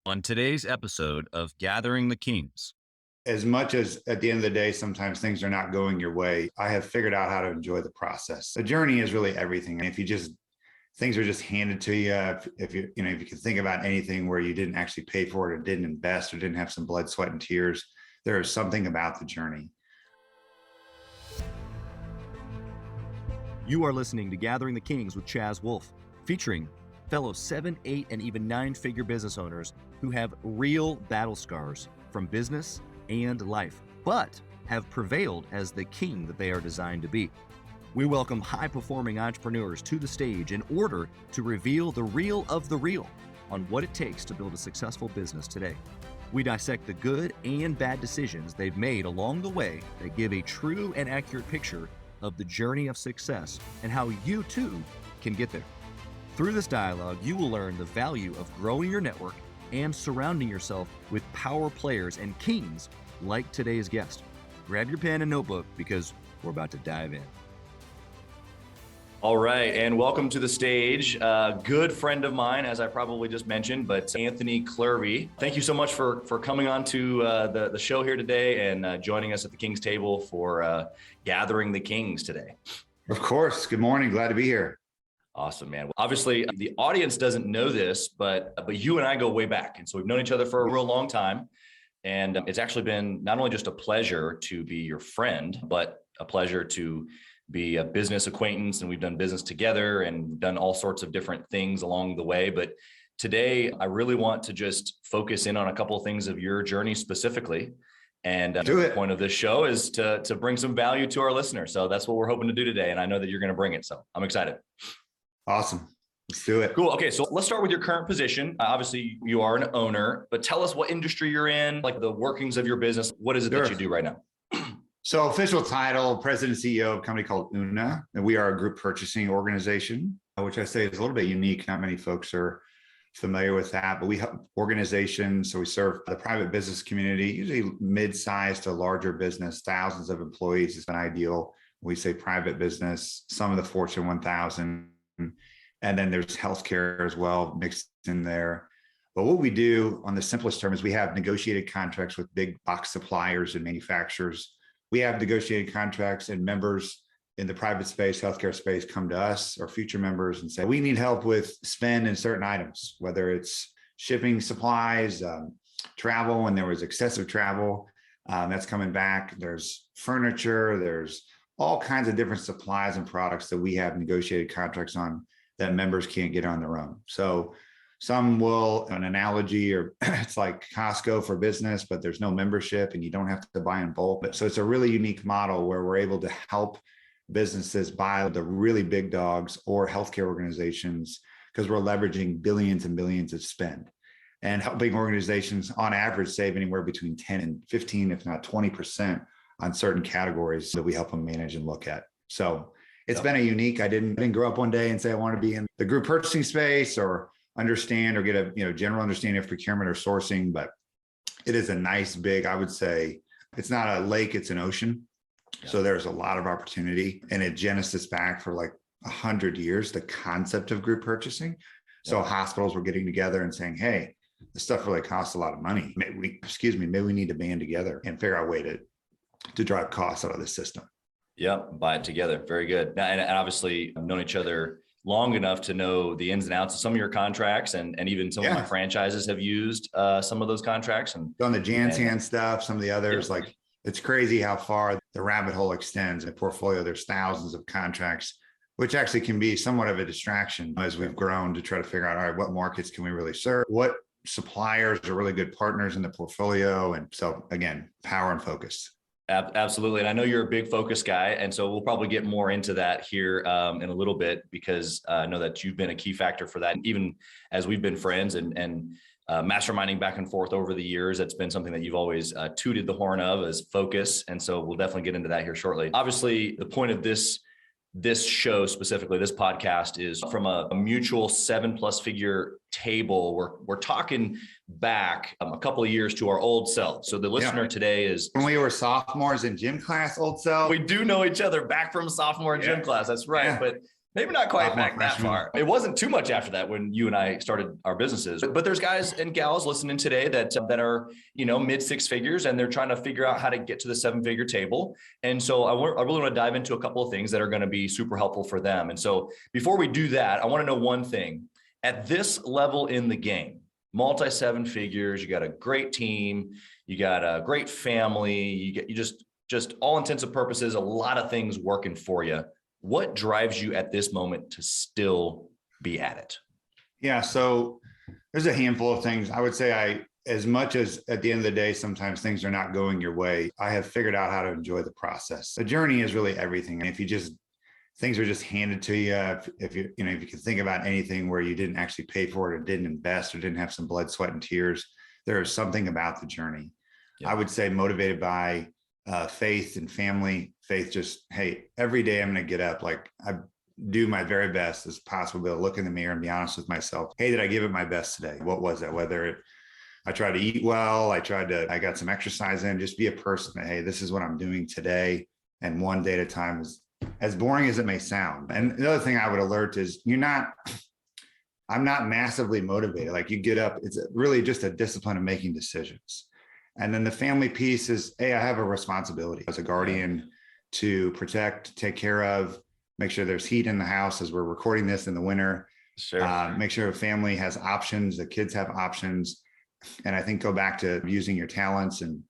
On today's episode of Gathering the Kings. As much as at the end of the day, sometimes things are not going your way, I have figured out how to enjoy the process. The journey is really everything. And if you just, things are just handed to you, if you can think about anything where you didn't actually pay for it or didn't invest or didn't have some blood, sweat, and tears, there is something about the journey. You are listening to Gathering the Kings with Chaz Wolfe, featuring fellow 7, 8, and even 9-figure business owners who have real battle scars from business and life, but have prevailed as the king that they are designed to be. We welcome high-performing entrepreneurs to the stage in order to reveal the real of the real on what it takes to build a successful business today. We dissect the good and bad decisions they've made along the way that give a true and accurate picture of the journey of success and how you too can get there. Through this dialogue, you will learn the value of growing your network and surrounding yourself with power players and kings like today's guest. Grab your pen and notebook because we're about to dive in. All right, and welcome to the stage. A good friend of mine, as I probably just mentioned, but Anthony Clervi. Thank you so much for coming on to the show here today and joining us at the King's table for Gathering the Kings today. Of course. Good morning. Glad to be here. Awesome, man. Well, obviously, the audience doesn't know this, but you and I go way back. And so we've known each other for a real long time. And it's actually been not only just a pleasure to be your friend, but a pleasure to be a business acquaintance. And we've done business together and done all sorts of different things along the way. But today, I really want to just focus in on a couple of things of your journey specifically. And the point of this show is to bring some value to our listeners. So that's what we're hoping to do today. And I know that you're going to bring it. So I'm excited. Awesome. Let's do it. Cool. Okay. So let's start with your current position. Obviously you are an owner, but tell us what industry you're in, like the workings of your business. What is it that you do right now? So official title, president and CEO of a company called Una. And we are a group purchasing organization, which I say is a little bit unique. Not many folks are familiar with that, but we help organizations. So we serve the private business community, usually mid-sized to larger business, thousands of employees is an ideal. We say private business, some of the Fortune 1000. And then there's healthcare as well mixed in there. But what we do on the simplest term is we have negotiated contracts with big box suppliers and manufacturers. We have negotiated contracts, and members in the private space, healthcare space, come to us or future members and say, we need help with spend in certain items, whether it's shipping supplies, travel, when there was excessive travel, that's coming back. There's furniture, there's all kinds of different supplies and products that we have negotiated contracts on that members can't get on their own. So some will, an analogy, or it's like Costco for business, but there's no membership and you don't have to buy in bulk. So it's a really unique model where we're able to help businesses buy the really big dogs or healthcare organizations because we're leveraging billions and billions of spend and helping organizations on average save anywhere between 10 and 15, if not 20% on certain categories that we help them manage and look at. So it's been a unique, I didn't grow up one day and say, I want to be in the group purchasing space or understand or get a general understanding of procurement or sourcing, but it is a nice big, I would say, it's not a lake, it's an ocean. Yeah. So there's a lot of opportunity, and it genesis back for like 100 years, the concept of group purchasing. So hospitals were getting together and saying, hey, this stuff really costs a lot of money. Maybe we need to band together and figure out a way to drive costs out of the system. Yep, buy it together. Very good. And obviously, I've known each other long enough to know the ins and outs of some of your contracts, and even some of my franchises have used some of those contracts. And on the Janssen stuff, some of the others, like it's crazy how far the rabbit hole extends. In a portfolio, there's thousands of contracts, which actually can be somewhat of a distraction as we've grown to try to figure out, all right, what markets can we really serve? What suppliers are really good partners in the portfolio? And so again, power and focus. Absolutely. And I know you're a big focus guy. And so we'll probably get more into that here in a little bit, because I know that you've been a key factor for that. And even as we've been friends and masterminding back and forth over the years, it's been something that you've always tooted the horn of as focus. And so we'll definitely get into that here shortly. Obviously, the point of this show, specifically this podcast, is from a mutual 7+ figure table. We're talking back a couple of years to our old selves. So the listener today is when we were sophomores in gym class, old self. We do know each other back from sophomore gym class. That's right. Maybe not quite Sophomore, back that freshman. far. It wasn't too much after that when you and I started our businesses. But there's guys and gals listening today that are, mid six figures, and they're trying to figure out how to get to the seven-figure table. And so I really want to dive into a couple of things that are going to be super helpful for them. And so before we do that, I want to know one thing. At this level in the game, multi seven figures, you got a great team, you got a great family, you just all intents and purposes, a lot of things working for you. What drives you at this moment to still be at it? Yeah, so there's a handful of things. I would say as much as at the end of the day, sometimes things are not going your way, I have figured out how to enjoy the process. The journey is really everything. And if things are just handed to you, if you can think about anything where you didn't actually pay for it or didn't invest or didn't have some blood, sweat, and tears, there is something about the journey. Yeah. I would say motivated by faith and family. Faith, just, hey, every day I'm going to get up. Like, I do my very best as possible to look in the mirror and be honest with myself. Hey, did I give it my best today? What was that? I tried to eat well, I got some exercise in, just be a person that, hey, this is what I'm doing today. And one day at a time, is as boring as it may sound. And the other thing I would alert is I'm not massively motivated. Like, you get up, it's really just a discipline of making decisions. And then the family piece is, hey, I have a responsibility as a guardian to protect, take care of, make sure there's heat in the house as we're recording this in the winter. Sure. Make sure the family has options, the kids have options. And I think go back to using your talents. And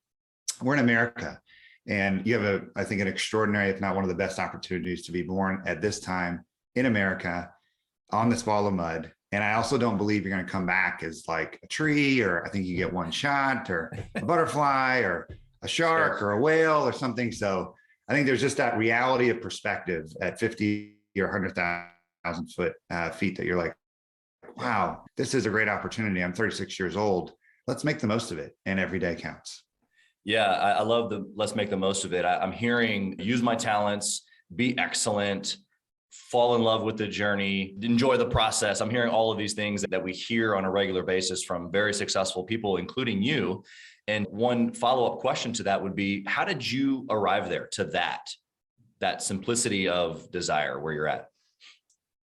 we're in America, and you have I think an extraordinary, if not one of the best opportunities to be born at this time in America on this ball of mud. And I also don't believe you're going to come back as like a tree, or I think you get one shot, or a butterfly, or a shark, or a whale, or something. So I think there's just that reality of perspective at 50 or 100,000 feet that you're like, wow, this is a great opportunity. I'm 36 years old. Let's make the most of it. And every day counts. Yeah, I love let's make the most of it. I'm hearing use my talents, be excellent, fall in love with the journey, enjoy the process. I'm hearing all of these things that we hear on a regular basis from very successful people, including you. And one follow-up question to that would be, how did you arrive there to that simplicity of desire where you're at?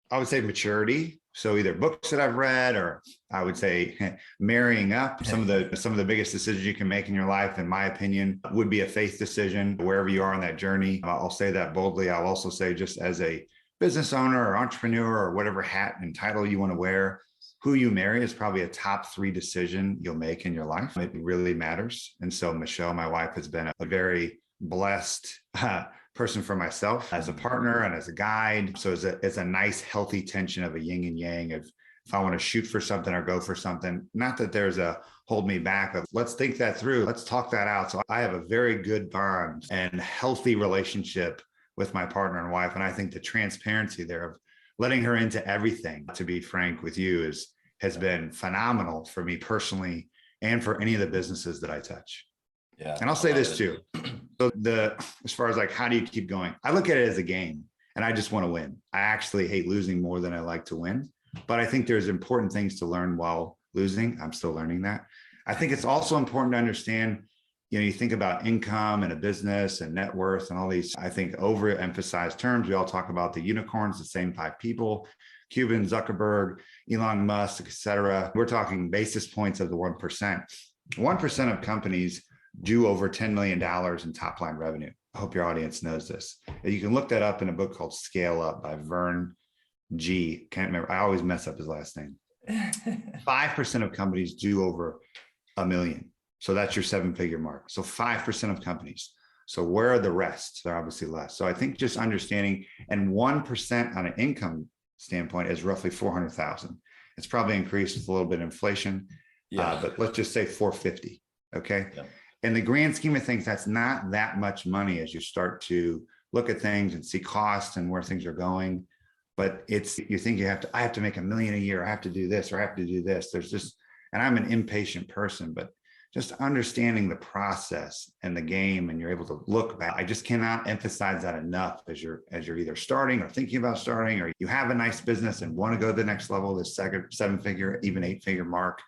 I would say maturity. So either books that I've read, or I would say marrying up. Some of the biggest decisions you can make in your life, in my opinion, would be a faith decision wherever you are on that journey. I'll say that boldly. I'll also say, just as a business owner or entrepreneur or whatever hat and title you want to wear, who you marry is probably a top 3 decision you'll make in your life. It really matters. And so Michelle, my wife, has been a very blessed person for myself as a partner and as a guide. So it's a nice, healthy tension of a yin and yang of, if I want to shoot for something or go for something, not that there's a hold me back, but let's think that through. Let's talk that out. So I have a very good bond and healthy relationship with my partner and wife. And I think the transparency there of letting her into everything, to be frank with you, has been phenomenal for me personally and for any of the businesses that I touch. Yeah. And I'll say this too. So as far as like, how do you keep going? I look at it as a game, and I just want to win. I actually hate losing more than I like to win, but I think there's important things to learn while losing. I'm still learning that. I think it's also important to understand, you think about income and a business and net worth and all these, I think, overemphasized terms. We all talk about the unicorns, the same 5 people, Cuban, Zuckerberg, Elon Musk, et cetera. We're talking basis points of the 1%. 1% of companies do over $10 million in top line revenue. I hope your audience knows this. You can look that up in a book called Scale Up by Vern G. Can't remember. I always mess up his last name. 5% of companies do over $1 million. So that's your 7-figure mark. So 5% of companies. So where are the rest? They're obviously less. So I think just understanding, and 1% on an income standpoint is roughly 400,000. It's probably increased with a little bit of inflation, but let's just say 450. Okay. Yeah. In the grand scheme of things, that's not that much money as you start to look at things and see costs and where things are going. But you think I have to make $1 million a year. I have to do this, or I have to do this. And I'm an impatient person, but just understanding the process and the game, and you're able to look back. I just cannot emphasize that enough as you're either starting or thinking about starting, or you have a nice business and want to go to the next level, the second 7-figure, even 8-figure mark.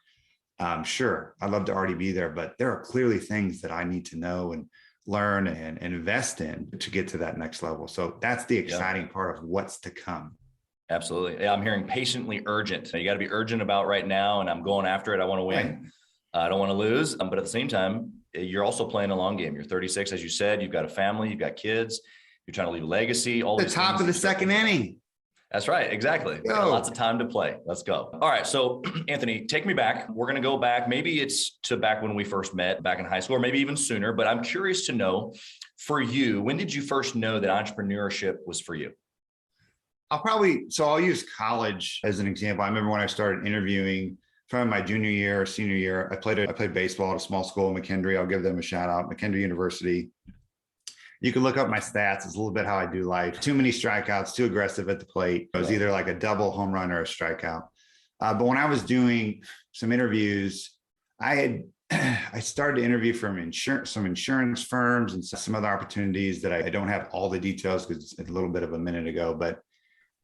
Sure, I'd love to already be there, but there are clearly things that I need to know and learn and invest in to get to that next level. So that's the exciting part of what's to come. Absolutely. Yeah, I'm hearing patiently urgent. So you got to be urgent about right now, and I'm going after it. I want to win. Right. I don't want to lose. But at the same time, you're also playing a long game. You're 36, as you said. You've got a family. You've got kids. You're trying to leave a legacy. All The these top things of that the you start second thinking about. inning. That's right. Exactly. We got lots of time to play. Let's go. All right. So Anthony, take me back. We're going to go back. Maybe it's to back when we first met back in high school, or maybe even sooner, but I'm curious to know for you, when did you first know that entrepreneurship was for you? I'll use college as an example. I remember when I started interviewing from my junior year or senior year, I played baseball at a small school in McKendree. I'll give them a shout out, McKendree University. You can look up my stats. It's a little bit how I do life. Too many strikeouts, too aggressive at the plate. It was either like a double home run or a strikeout. But when I was doing some interviews, I started to interview from some insurance firms and some other opportunities that I don't have all the details because it's a little bit of a minute ago, but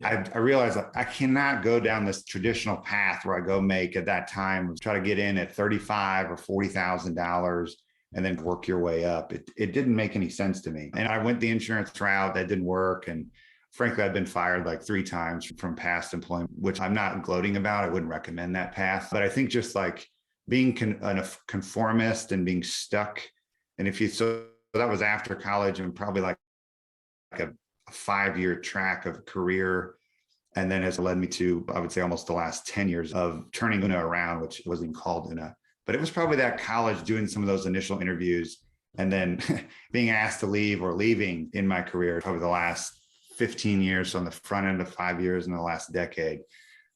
I realized I cannot go down this traditional path where I go make at that time, try to get in at $35,000 or $40,000 and then work your way up. It didn't make any sense to me. And I went the insurance route. That didn't work. And frankly, I've been fired like 3 times from past employment, which I'm not gloating about. I wouldn't recommend that path. But I think just like being a conformist and being stuck. And so that was after college and probably like a 5-year track of career. And then has led me to, I would say, almost the last 10 years of turning Una around, which wasn't even called Una. But it was probably that college doing some of those initial interviews and then being asked to leave or leaving in my career, probably the last 15 years. So on the front end of 5 years in the last decade.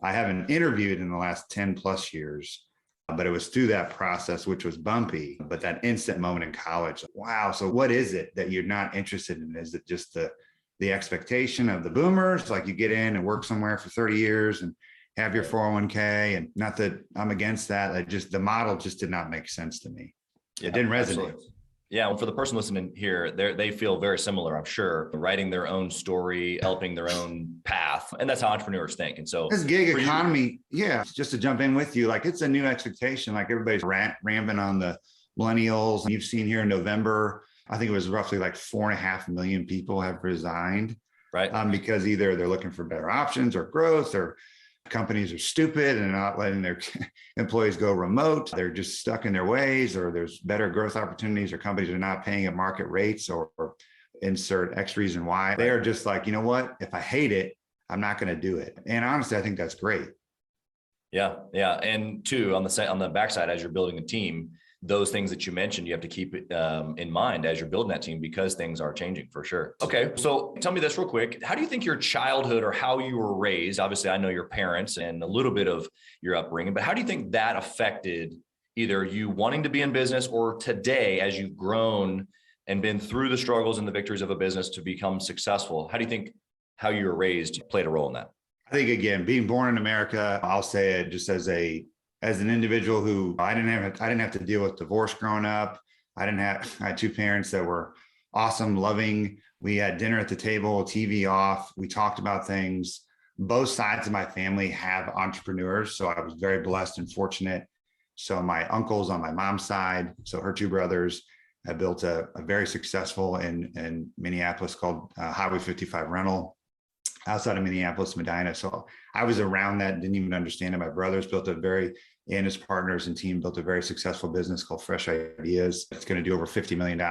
I haven't interviewed in the last 10 plus years, but it was through that process, which was bumpy, but that instant moment in college, wow. So what is it that you're not interested in? Is it just the expectation of the boomers? Like you get in and work somewhere for 30 years and have your 401k, and not that I'm against that. The model just did not make sense to me. It didn't resonate. Absolutely. Yeah. Well, for the person listening here, they feel very similar, I'm sure, writing their own story, helping their own path. And that's how entrepreneurs think. And so this gig economy, just to jump in with you, like it's a new expectation. Like everybody's ramping on the millennials. And you've seen here in November, I think it was roughly like 4.5 million people have resigned. Right. Because either they're looking for better options or growth, or companies are stupid and not letting their employees go remote. They're just stuck in their ways, or there's better growth opportunities, or companies are not paying at market rates, or insert X reason why. They are just like, you know what? If I hate it, I'm not going to do it. And honestly, I think that's great. Yeah. Yeah. And two, on the backside, as you're building a team, those things that you mentioned, you have to keep in mind as you're building that team, because things are changing for sure. Okay. So tell me this real quick. How do you think your childhood or how you were raised, obviously I know your parents and a little bit of your upbringing, but how do you think that affected either you wanting to be in business, or today as you've grown and been through the struggles and the victories of a business to become successful? How do you think how you were raised played a role in that? I think, again, being born in America, I'll say it just as an individual who I didn't have to deal with divorce growing up. I had 2 parents that were awesome, loving. We had dinner at the table, TV off. We talked about things. Both sides of my family have entrepreneurs. So I was very blessed and fortunate. So my uncles on my mom's side, so her 2 brothers, have built a very successful in Minneapolis called Highway 55 Rental outside of Minneapolis, Medina. So I was around that, didn't even understand it. My brothers and his partners and team built a very successful business called Fresh Ideas. It's going to do over $50 million,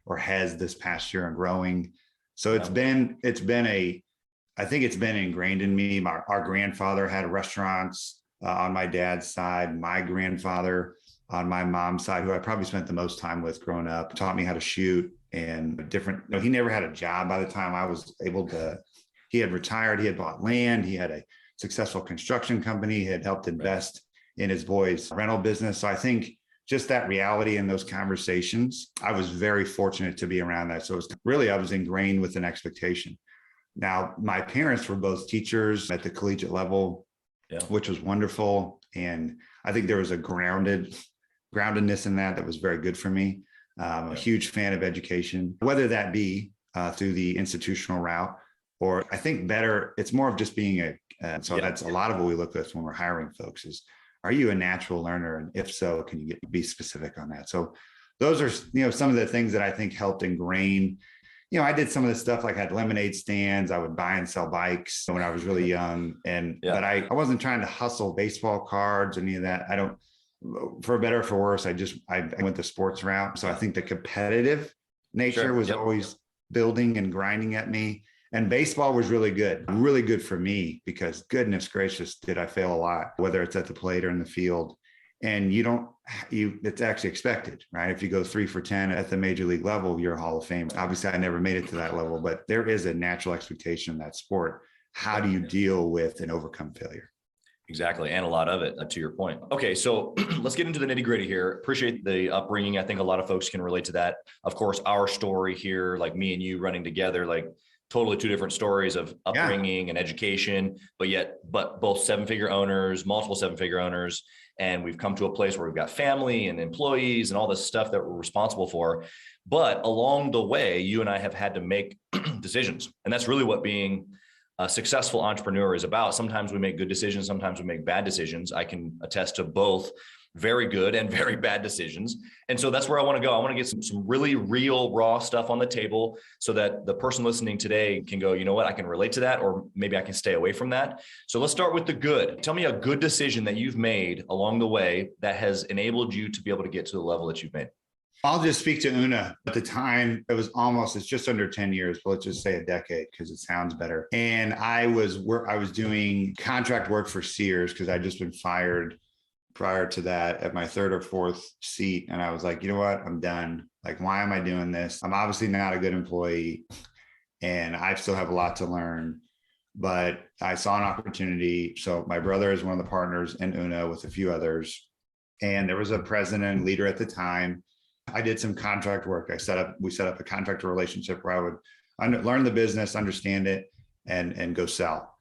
or has this past year, and growing. So I think it's been ingrained in me. Our grandfather had restaurants on my dad's side. My grandfather on my mom's side, who I probably spent the most time with growing up, taught me how to shoot and he never had a job by the time I was able to. He had retired, he had bought land, he had a successful construction company, he had helped invest in his boys' rental business. So I think just that reality in those conversations, I was very fortunate to be around that. So I was ingrained with an expectation. Now, my parents were both teachers at the collegiate level, which was wonderful. And I think there was a groundedness in that was very good for me. I'm a huge fan of education, whether that be through the institutional route, or I think better, it's more of just being that's a lot of what we look at when we're hiring folks is, are you a natural learner? And if so, can you be specific on that? So those are, some of the things that I think helped ingrain, I did some of the stuff, like I had lemonade stands. I would buy and sell bikes when I was really young. But I wasn't trying to hustle baseball cards, any of that. I don't, for better or for worse, I went the sports route. So I think the competitive nature was always building and grinding at me. And baseball was really good for me, because goodness gracious, did I fail a lot, whether it's at the plate or in the field. And it's actually expected, right? If you go 3 for 10 at the major league level, you're a Hall of Famer. Obviously, I never made it to that level, but there is a natural expectation in that sport. How do you deal with and overcome failure? Exactly. And a lot of it, to your point. Okay. So let's get into the nitty gritty here. Appreciate the upbringing. I think a lot of folks can relate to that. Of course, our story here, like me and you running together, like totally two different stories of upbringing and education, but both 7-figure owners, multiple 7-figure owners. And we've come to a place where we've got family and employees and all this stuff that we're responsible for. But along the way, you and I have had to make decisions. And that's really what being a successful entrepreneur is about. Sometimes we make good decisions. Sometimes we make bad decisions. I can attest to both very good and very bad decisions. And so that's where I want to go. I want to get some really real raw stuff on the table so that the person listening today can go, you know what, I can relate to that, or maybe I can stay away from that. So let's start with the good. Tell me a good decision that you've made along the way that has enabled you to be able to get to the level that you've made. I'll just speak to Una. At the time, it's just under 10 years, but let's just say a decade because it sounds better. And I was doing contract work for Sears because I'd just been fired prior to that at my 3rd or 4th seat. And I was like, you know what? I'm done. Like, why am I doing this? I'm obviously not a good employee and I still have a lot to learn, but I saw an opportunity. So my brother is one of the partners in Una with a few others. And there was a president and leader at the time. I did some contract work. We set up a contractor relationship where I would learn the business, understand it, and go sell.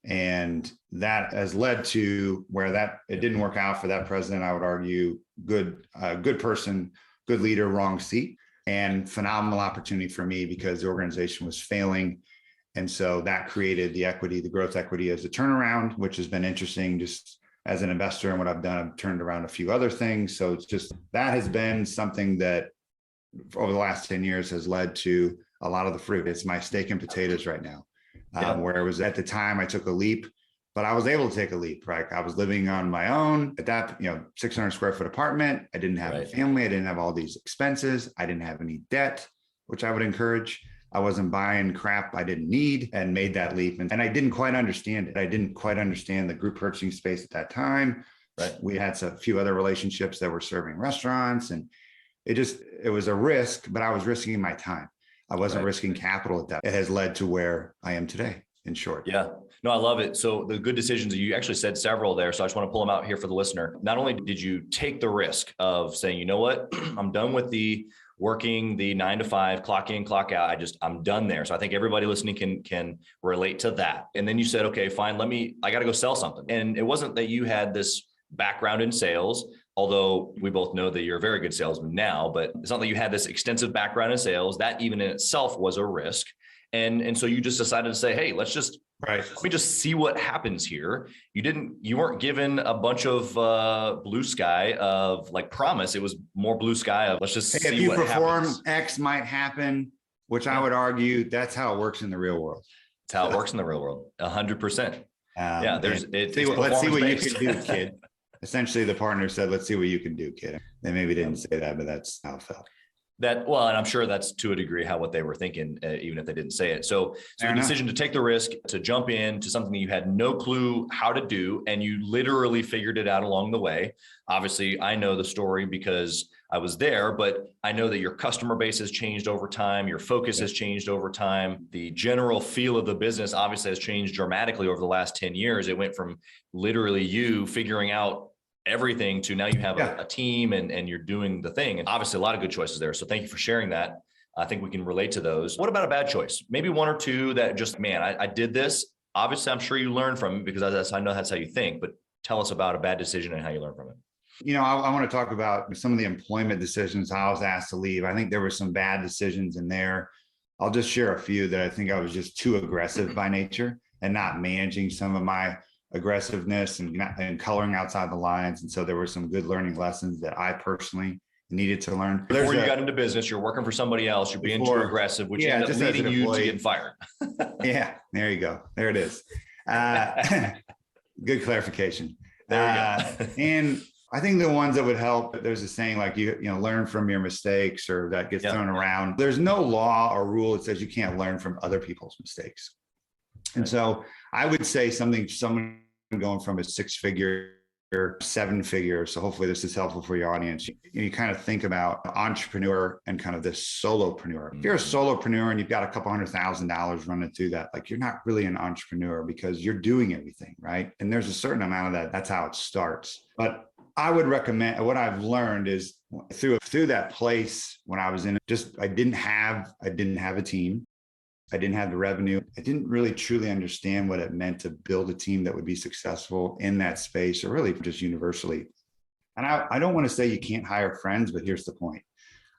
And that has led to where it didn't work out for that president. I would argue good person, good leader, wrong seat, and phenomenal opportunity for me because the organization was failing. And so that created the growth equity as a turnaround, which has been interesting just as an investor. And what I've done, I've turned around a few other things. So it's just, that has been something that over the last 10 years has led to a lot of the fruit. It's my steak and potatoes right now. Where it was at the time I took a leap, but I was able to take a leap, right? I was living on my own at that, 600 square foot apartment. I didn't have a family. I didn't have all these expenses. I didn't have any debt, which I would encourage. I wasn't buying crap I didn't need, and made that leap. And I didn't quite understand it. I didn't quite understand the group purchasing space at that time. Right. We had a few other relationships that were serving restaurants, and it was a risk, but I was risking my time. I wasn't risking capital at that. It has led to where I am today, in short. Yeah. No, I love it. So the good decisions, you actually said several there. So I just want to pull them out here for the listener. Not only did you take the risk of saying, you know what, I'm done with working the 9 to 5, clock in, clock out. I'm done there. So I think everybody listening can relate to that. And then you said, okay, fine, I got to go sell something. And it wasn't that you had this background in sales, although we both know that you're a very good salesman now, but it's not that you had this extensive background in sales. That even in itself was a risk. And so you just decided to say, hey, let me just see what happens here. You weren't given a bunch of blue sky of like promise. It was more blue sky of let's just see what happens. If you perform, X might happen, which I would argue that's how it works in the real world. It's how it works in the real world. 100%. Let's see what you can do, kid. Essentially, the partner said, let's see what you can do, kid. They maybe didn't say that, but that's how it felt. And I'm sure that's to a degree what they were thinking, even if they didn't say it. So the decision to take the risk, to jump into something that you had no clue how to do, and you literally figured it out along the way. Obviously, I know the story because I was there, but I know that your customer base has changed over time. Your focus has changed over time. The general feel of the business obviously has changed dramatically over the last 10 years. It went from literally you figuring out everything to now you have a team and you're doing the thing. And obviously a lot of good choices there. So thank you for sharing that. I think we can relate to those. What about a bad choice? Maybe one or two that just, I did this. Obviously, I'm sure you learned from it because I know that's how you think, but tell us about a bad decision and how you learned from it. I want to talk about some of the employment decisions, how I was asked to leave. I think there were some bad decisions in there. I'll just share a few that I think I was just too aggressive by nature and not managing some of my aggressiveness and coloring outside the lines. And so there were some good learning lessons that I personally needed to learn. Before you got into business, you're working for somebody else, you're being too aggressive, which ended up leading you to getting fired. Yeah, there you go. There it is. Good clarification. There we go. And I think the ones that would help, there's a saying like, you learn from your mistakes, or that gets thrown around. There's no law or rule that says you can't learn from other people's mistakes. And so I would say someone going from a 6-figure, 7-figure. So hopefully this is helpful for your audience. You kind of think about entrepreneur and kind of this solopreneur. If you're a solopreneur and you've got a couple $100,000 running through that, like, you're not really an entrepreneur because you're doing everything, right? And there's a certain amount of that. That's how it starts. But I would recommend, what I've learned is through that place when I was in it, I didn't have a team. I didn't have the revenue. I didn't really truly understand what it meant to build a team that would be successful in that space, or really just universally. And I don't want to say you can't hire friends, but here's the point.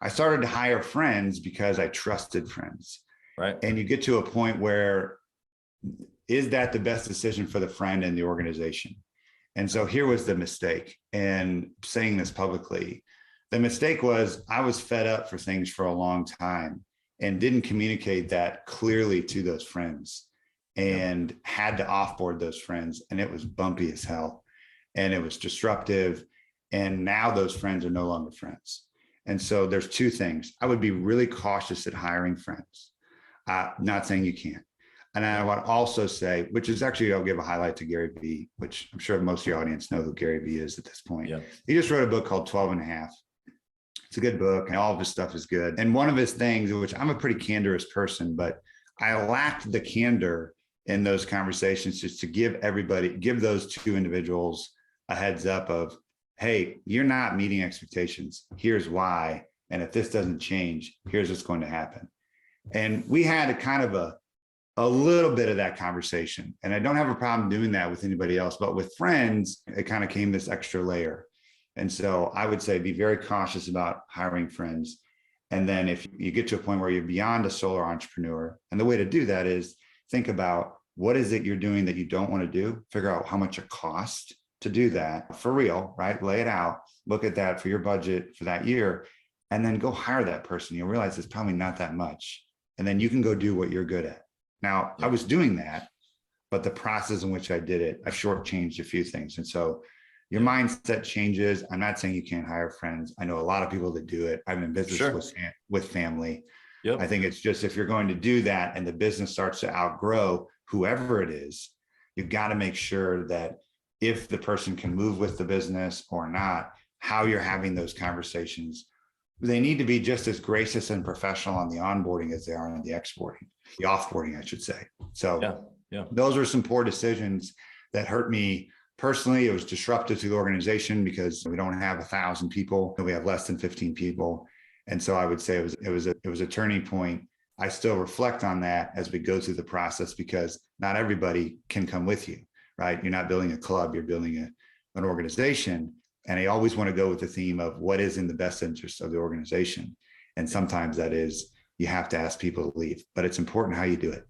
I started to hire friends because I trusted friends. Right. And you get to a point where, is that the best decision for the friend and the organization? And so here was the mistake, and saying this publicly, the mistake was I was fed up for things for a long time and didn't communicate that clearly to those friends, and had to offboard those friends. And it was bumpy as hell, and it was disruptive. And now those friends are no longer friends. And so there's two things. I would be really cautious at hiring friends. Not saying you can't. And I would also say, which is actually, I'll give a highlight to Gary Vee, which I'm sure most of your audience know who Gary Vee is at this point. Yeah. He just wrote a book called 12 and a half. It's a good book, and all of his stuff is good. And one of his things, which I'm a pretty candorous person, but I lacked the candor in those conversations, just to give those two individuals a heads up of, hey, you're not meeting expectations. Here's why. And if this doesn't change, here's what's going to happen. And we had a kind of a little bit of that conversation. And I don't have a problem doing that with anybody else, but with friends, it kind of came this extra layer. And so I would say be very cautious about hiring friends. And then if you get to a point where you're beyond a solo entrepreneur, and the way to do that is think about, what is it you're doing that you don't want to do? Figure out how much it costs to do that for real, right? Lay it out, look at that for your budget for that year, and then go hire that person. You'll realize it's probably not that much. And then you can go do what you're good at. Now, I was doing that, but the process in which I did it, I shortchanged a few things. And so your mindset changes. I'm not saying you can't hire friends. I know a lot of people that do it. I'm in business with family. Yep. I think it's just, if you're going to do that and the business starts to outgrow whoever it is, you've got to make sure that if the person can move with the business or not, how you're having those conversations. They need to be just as gracious and professional on the onboarding as they are on the offboarding, I should say. So those are some poor decisions that hurt me personally. It was disruptive to the organization because we don't have 1,000 people, we have less than 15 people. And so I would say it was a turning point. I still reflect on that as we go through the process, because not everybody can come with you, right? You're not building a club, you're building an organization. And I always want to go with the theme of what is in the best interest of the organization. And sometimes that is, you have to ask people to leave, but it's important how you do it.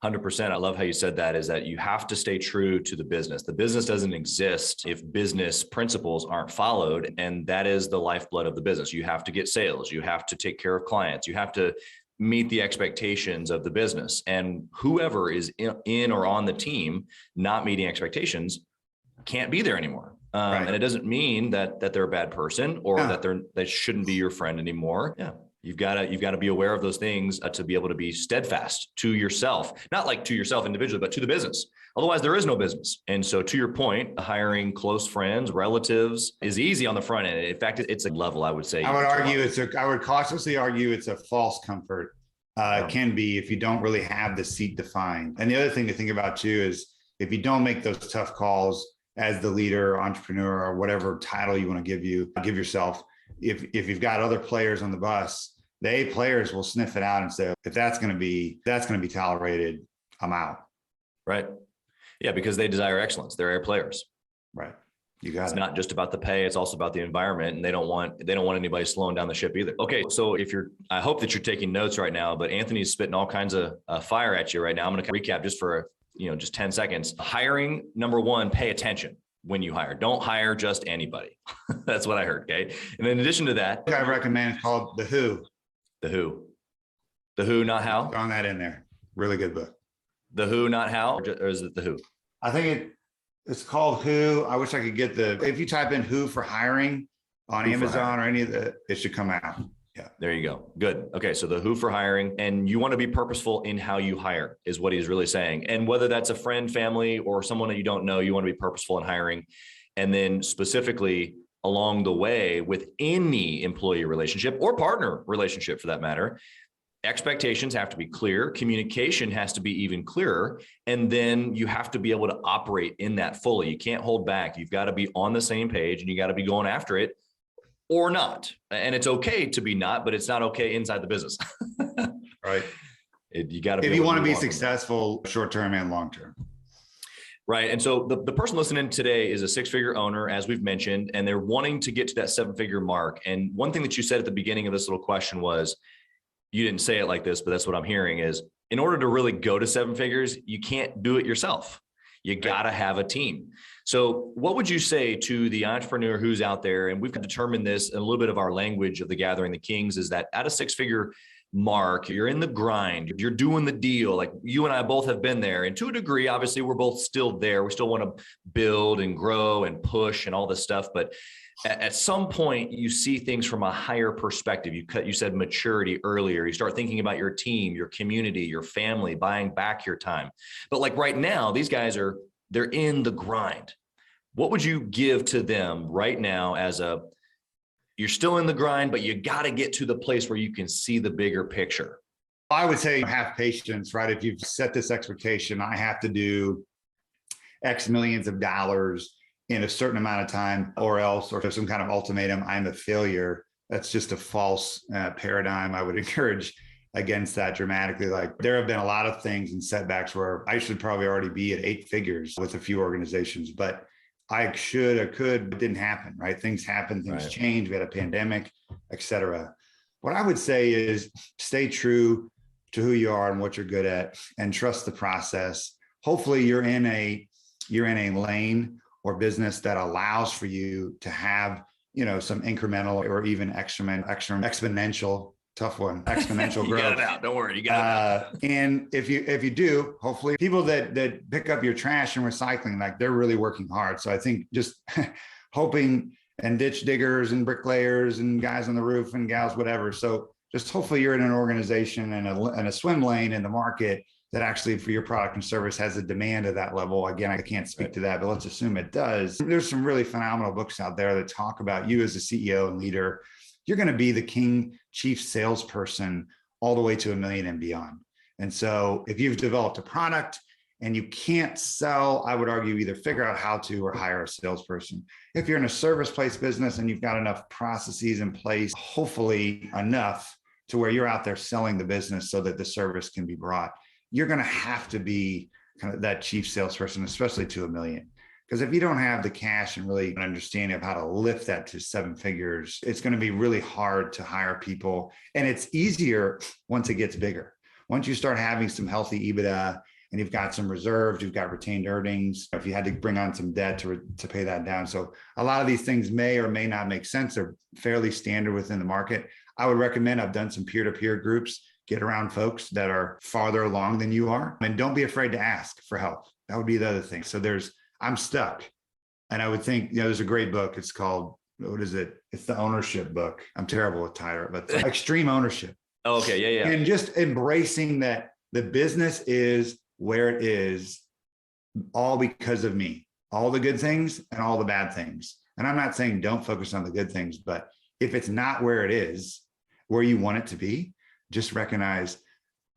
100%. I love how you said that, is that you have to stay true to the business. The business doesn't exist if business principles aren't followed. And that is the lifeblood of the business. You have to get sales. You have to take care of clients. You have to meet the expectations of the business. And whoever is in or on the team not meeting expectations can't be there anymore. Right. And it doesn't mean that they're a bad person, or that they shouldn't be your friend anymore. Yeah. You've got to be aware of those things to be able to be steadfast to yourself, not like to yourself individually, but to the business. Otherwise, there is no business. And so, to your point, hiring close friends, relatives is easy on the front end. In fact, it's a level, I would say. I would cautiously argue it's a false comfort. It can be, if you don't really have the seat defined. And the other thing to think about too is, if you don't make those tough calls as the leader, entrepreneur, or whatever title you want to give yourself, if you've got other players on the bus, the A players will sniff it out and say, if that's going to be tolerated, I'm out. Right. Yeah, because they desire excellence. They're A players. Right. You got it. It's not just about the pay; it's also about the environment, and they don't want anybody slowing down the ship either. Okay, so I hope that you're taking notes right now, but Anthony's spitting all kinds of fire at you right now. I'm going to recap just for just 10 seconds. Hiring, number one, pay attention. when you hire. Don't hire just anybody. That's what I heard. Okay. And in addition to that, I recommend it's called The Who. The Who. The Who, Not How. Throwing that in there. Really good book. The Who, Not How, or is it The Who? I think it's called Who. I wish I could get if you type in Who for hiring on Amazon or any of it should come out. Yeah. There you go. Good. Okay. So the Who for hiring, and you want to be purposeful in how you hire is what he's really saying. And whether that's a friend, family, or someone that you don't know, you want to be purposeful in hiring. And then specifically along the way with any employee relationship or partner relationship for that matter, expectations have to be clear. Communication has to be even clearer. And then you have to be able to operate in that fully. You can't hold back. You've got to be on the same page and you got to be going after it or not. And it's okay to be not, but it's not okay inside the business. Right. You got to be if you want to be successful short-term and long-term. Right. And so the person listening today is a six-figure owner, as we've mentioned, and they're wanting to get to that seven-figure mark. And one thing that you said at the beginning of this little question was, you didn't say it like this, but that's what I'm hearing is, in order to really go to seven figures, you can't do it yourself. You got to have a team. So what would you say to the entrepreneur who's out there? And we've determined this in a little bit of our language of the Gathering the Kings is that at a six-figure mark, you're in the grind, you're doing the deal. Like you and I both have been there. And to a degree, obviously, we're both still there. We still want to build and grow and push and all this stuff. But at some point, you see things from a higher perspective. You said maturity earlier. You start thinking about your team, your community, your family, buying back your time. But like right now, these guys they're in the grind. What would you give to them right now you're still in the grind, but you got to get to the place where you can see the bigger picture? I would say have patience, right? If you've set this expectation, I have to do X millions of dollars in a certain amount of time, or else, or some kind of ultimatum, I'm a failure. That's just a false paradigm. I would encourage against that dramatically. Like there have been a lot of things and setbacks where I should probably already be at eight figures with a few organizations, but I should, I could, it didn't happen, right? Things happen, things change. We had a pandemic, et cetera. What I would say is stay true to who you are and what you're good at and trust the process. Hopefully you're in a lane or business that allows for you to have, some incremental or even exponential, tough one, exponential growth. You got it out. Don't worry. You got it out. And if you do, hopefully people that pick up your trash and recycling, like they're really working hard. So I think just hoping, and ditch diggers and bricklayers and guys on the roof and gals, whatever. So just hopefully you're in an organization and a swim lane in the market that actually for your product and service has a demand at that level. Again, I can't speak to that, but let's assume it does. There's some really phenomenal books out there that talk about you as a CEO and leader. You're going to be the king chief salesperson all the way to $1 million and beyond. And so if you've developed a product and you can't sell, I would argue either figure out how to or hire a salesperson. If you're in a service-based business and you've got enough processes in place, hopefully enough to where you're out there selling the business so that the service can be brought, you're going to have to be kind of that chief salesperson, especially to $1 million. Because if you don't have the cash and really an understanding of how to lift that to seven figures, it's going to be really hard to hire people. And it's easier once it gets bigger. Once you start having some healthy EBITDA and you've got some reserves, you've got retained earnings, if you had to bring on some debt to pay that down. So a lot of these things may or may not make sense. They're fairly standard within the market. I would recommend, I've done some peer-to-peer groups, get around folks that are farther along than you are, and don't be afraid to ask for help. That would be the other thing. So I'm stuck. And I would think, there's a great book. It's called, what is it? It's the ownership book. I'm terrible with title, but extreme ownership. Oh, okay. Yeah. And just embracing that the business is where it is all because of me, all the good things and all the bad things. And I'm not saying don't focus on the good things, but if it's not where it is, where you want it to be, just recognize,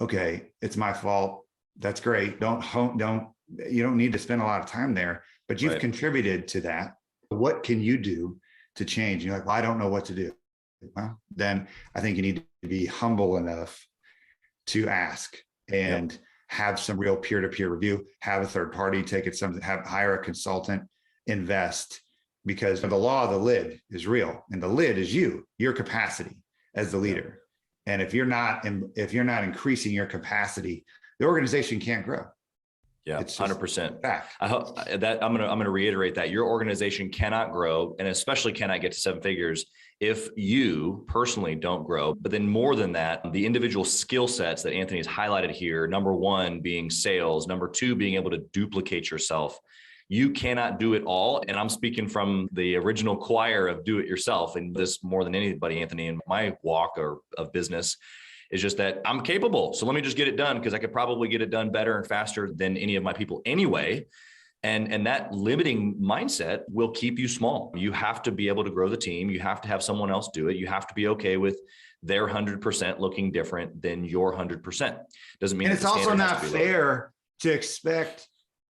okay, it's my fault. That's great. You don't need to spend a lot of time there, but you've contributed to that. What can you do to change? You're like, well, I don't know what to do. Well, then I think you need to be humble enough to ask and have some real peer-to-peer review, have a third party take it, hire a consultant, invest, because the law of the lid is real. And the lid is your capacity as the leader. And if you're not increasing your capacity, the organization can't grow. Yeah, It's 100%. fact. I hope that I'm gonna reiterate that your organization cannot grow, and especially cannot get to seven figures if you personally don't grow. But then more than that, the individual skill sets that Anthony has highlighted here, number one being sales, number two being able to duplicate yourself. You cannot do it all. And I'm speaking from the original choir of do it yourself. And this more than anybody, Anthony, in my walk of business, is just that I'm capable. So let me just get it done, because I could probably get it done better and faster than any of my people anyway. And that limiting mindset will keep you small. You have to be able to grow the team. You have to have someone else do it. You have to be okay with their 100% looking different than your 100%. Doesn't mean. And it's also not fair to expect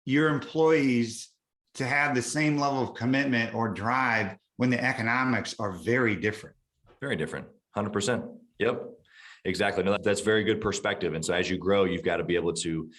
your employees to have the same level of commitment or drive when the economics are very different. Very different. 100%. Yep. Exactly. No, that's very good perspective. And so as you grow, you've got to be able to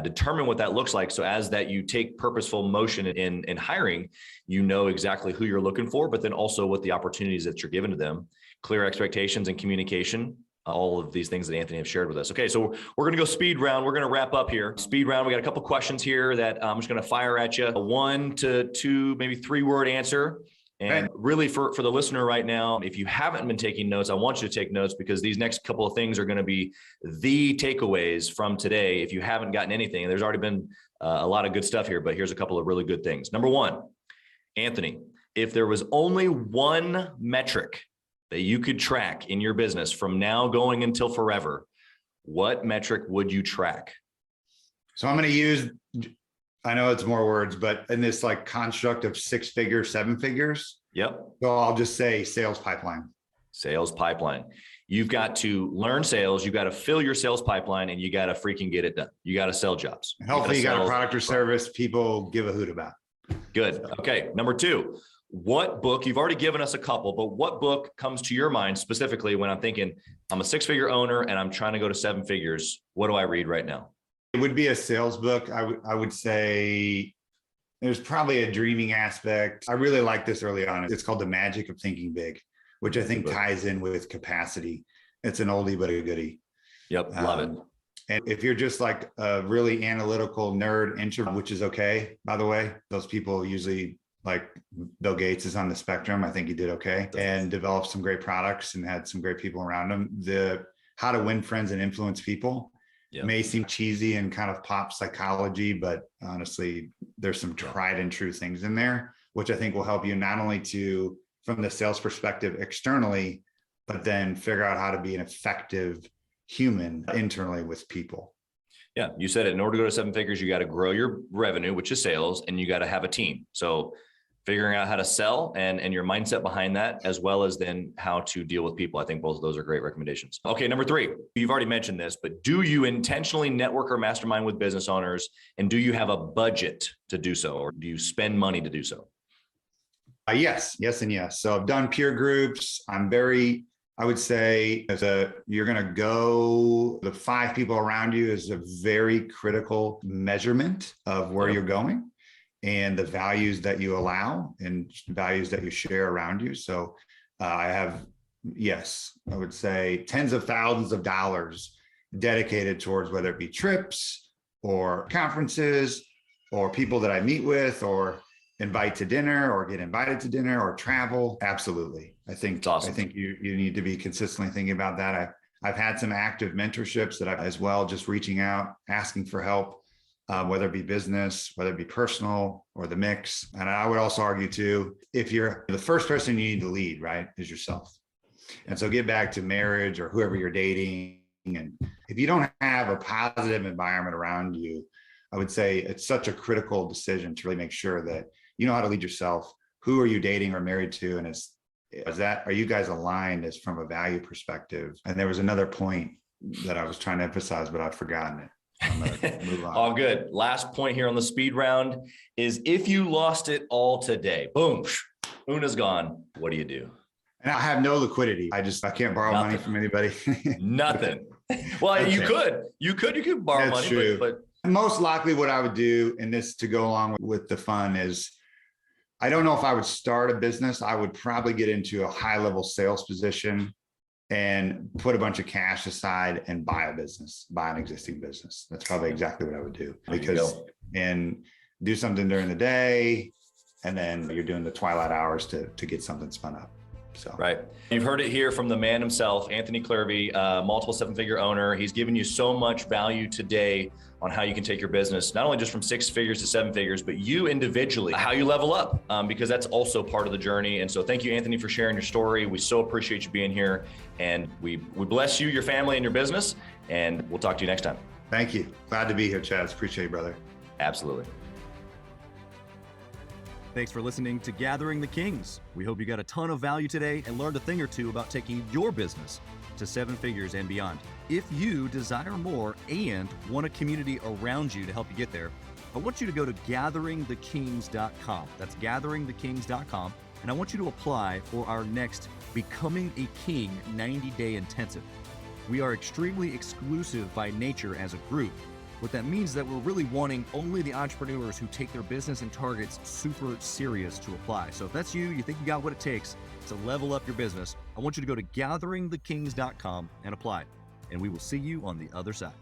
determine what that looks like. So as that you take purposeful motion in hiring, you know exactly who you're looking for, but then also what the opportunities that you're given to them, clear expectations and communication, all of these things that Anthony have shared with us. Okay, so we're going to go speed round. We're going to wrap up here. Speed round. We got a couple questions here that I'm just going to fire at you. A 1 to 2, maybe 3-word answer. And really for the listener right now, if you haven't been taking notes, I want you to take notes, because these next couple of things are going to be the takeaways from today. If you haven't gotten anything, there's already been a lot of good stuff here, but here's a couple of really good things. Number one, Anthony, if there was only one metric that you could track in your business from now going until forever, what metric would you track? So I'm going to use, I know it's more words, but in this like construct of 6 figures, 7 figures. Yep. So I'll just say sales pipeline. Sales pipeline. You've got to learn sales. You've got to fill your sales pipeline, and you got to freaking get it done. You got to sell jobs. And hopefully you got a product or service people give a hoot about. Good. Okay. Number 2, what book, you've already given us a couple, but what book comes to your mind specifically when I'm thinking I'm a 6-figure owner and I'm trying to go to 7 figures? What do I read right now? It would be a sales book. I would say there's probably a dreaming aspect. I really like this early on. It's called The Magic of Thinking Big, which I think ties in with capacity. It's an oldie but a goodie. Yep, love it. And if you're just like a really analytical nerd introvert, which is okay, by the way, those people usually, like Bill Gates is on the spectrum. I think he did okay and developed some great products and had some great people around him. The How to Win Friends and Influence People. Yep. May seem cheesy and kind of pop psychology, but honestly, there's some tried and true things in there, which I think will help you not only to, from the sales perspective externally, but then figure out how to be an effective human internally with people. Yeah, you said it. In order to go to 7 figures, you got to grow your revenue, which is sales, and you got to have a team. So figuring out how to sell and your mindset behind that, as well as then how to deal with people. I think both of those are great recommendations. Okay, number 3, you've already mentioned this, but do you intentionally network or mastermind with business owners? And do you have a budget to do so? Or do you spend money to do so? Yes, and yes. So I've done peer groups. I would say you're going to go, the 5 people around you is a very critical measurement of where you're going and the values that you allow and values that you share around you. So I have, yes, I would say tens of thousands of dollars dedicated towards whether it be trips or conferences or people that I meet with or invite to dinner or get invited to dinner or travel. Absolutely. I think you need to be consistently thinking about that. I've had some active mentorships that I've as well, just reaching out, asking for help. Whether it be business, whether it be personal or the mix. And I would also argue too, if you're the first person you need to lead, right, is yourself. And so get back to marriage or whoever you're dating. And if you don't have a positive environment around you, I would say it's such a critical decision to really make sure that you know how to lead yourself. Who are you dating or married to? And are you guys aligned as from a value perspective? And there was another point that I was trying to emphasize, but I've forgotten it. Move on. All good. Last point here on the speed round is if you lost it all today, boom, Una's gone. What do you do? And I have no liquidity. I can't borrow money from anybody. Nothing. Well, you could borrow money, true. but most likely what I would do, and this to go along with the fun, is I don't know if I would start a business. I would probably get into a high level sales position and put a bunch of cash aside and buy a business, buy an existing business. That's probably exactly what I would do, because and do something during the day, and then you're doing the twilight hours to get something spun up. So right. You've heard it here from the man himself, Anthony Clervi, multiple seven-figure owner. He's given you so much value today on how you can take your business, not only just from 6 figures to 7 figures, but you individually, how you level up, because that's also part of the journey. And so thank you, Anthony, for sharing your story. We so appreciate you being here, and we bless you, your family, and your business, and we'll talk to you next time. Thank you. Glad to be here, Chaz. Appreciate it, brother. Absolutely. Thanks for listening to Gathering the Kings. We hope you got a ton of value today and learned a thing or two about taking your business to 7 figures and beyond. If you desire more and want a community around you to help you get there, I want you to go to gatheringthekings.com. That's gatheringthekings.com. And I want you to apply for our next Becoming a King 90-day intensive. We are extremely exclusive by nature as a group. What that means is that we're really wanting only the entrepreneurs who take their business and targets super serious to apply. So if that's you, you think you got what it takes to level up your business, I want you to go to gatheringthekings.com and apply. And we will see you on the other side.